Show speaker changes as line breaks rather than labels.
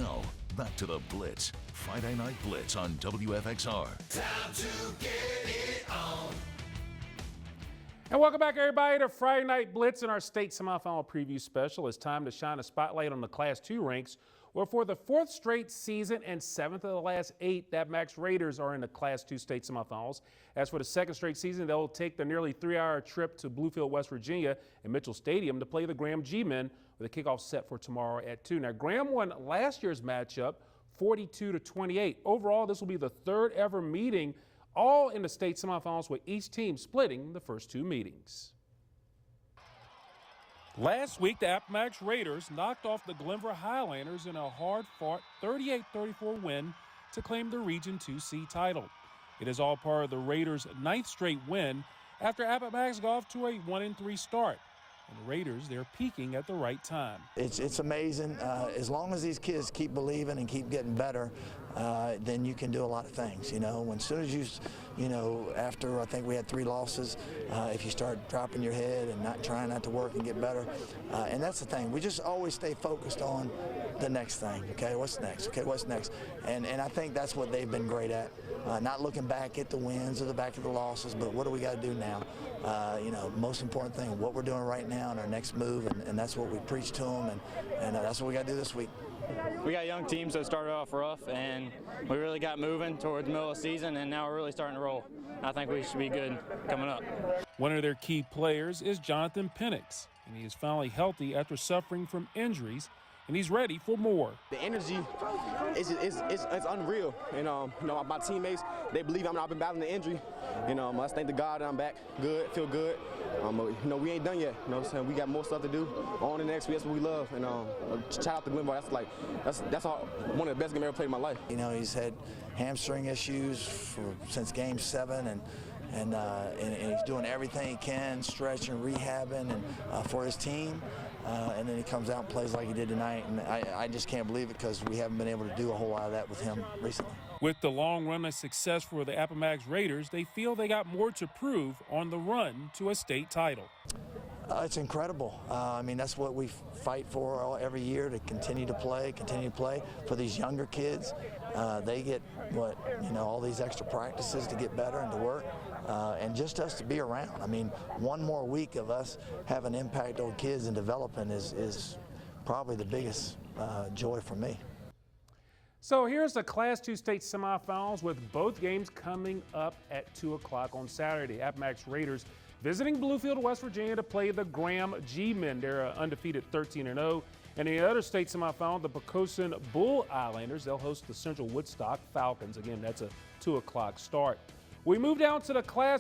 Now, back to the Blitz. Friday Night Blitz on WFXR.
Time to get it on.
And welcome back, everybody, to Friday Night Blitz and our state semifinal preview special. It's time to shine a spotlight on the Class II ranks, where for the 4th straight season and 7th of the last 8, the Appomattox Raiders are in the Class II state semifinals. As for the 2nd straight season, they'll take the nearly 3-hour trip to Bluefield, West Virginia and Mitchell Stadium to play the Graham G-Men with a kickoff set for tomorrow at 2. Now, Graham won last year's matchup 42-28. Overall, this will be the 3rd ever meeting, all in the state semifinals, with each team splitting the first 2 meetings. Last week, the Appomattox Raiders knocked off the Glenver Highlanders in a hard-fought 38-34 win to claim the Region 2C title. It is all part of the Raiders' 9th straight win after Appomattox got off to a 1-3 start. And the Raiders, they're peaking at the right time.
It's amazing. As long as these kids keep believing and keep getting better, then you can do a lot of things. You know, as soon as after I think we had 3 losses, if you start dropping your head and not trying not to work and get better, and that's the thing. We just always stay focused on the next thing. Okay, what's next? Okay, what's next? And I think that's what they've been great at. Not looking back at the wins or the back of the losses, but what do we got to do now? Most important thing, what we're doing right now and our next move, and that's what we preach to them, and that's what we got to do this week.
We got young teams that started off rough, and we really got moving toward the middle of the season, and now we're really starting to roll. I think we should be good coming up.
One of their key players is Jonathan Penix, and he is finally healthy after suffering from injuries, and he's ready for more.
The energy is unreal. My teammates, they believe I've been battling the injury. Let's thank the God that I'm back good, feel good. We ain't done yet. So we got more stuff to do. On the next week, that's what we love. Shout out to Glenvar. That's one of the best games I've ever played in my life.
He's had hamstring issues since Game 7, and he's doing everything he can, stretching, rehabbing, and for his team. And then he comes out and plays like he did tonight, and I just can't believe it because we haven't been able to do a whole lot of that with him recently.
With the long run of success for the Appomattox Raiders, they feel they got more to prove on the run to a state title.
It's incredible. That's what we fight for every year, to continue to play for these younger kids. They get all these extra practices to get better and to work, and just us to be around. One more week of us having impact on kids and developing is probably the biggest joy for me.
So here's the Class II state semifinals, with both games coming up at 2 o'clock on Saturday. Appomattox Raiders visiting Bluefield, West Virginia to play the Graham G-Men. They're undefeated 13-0. And in the other state semifinal, the Pocosin Bull Islanders, they'll host the Central Woodstock Falcons. Again, that's a 2 o'clock start. We move down to the Class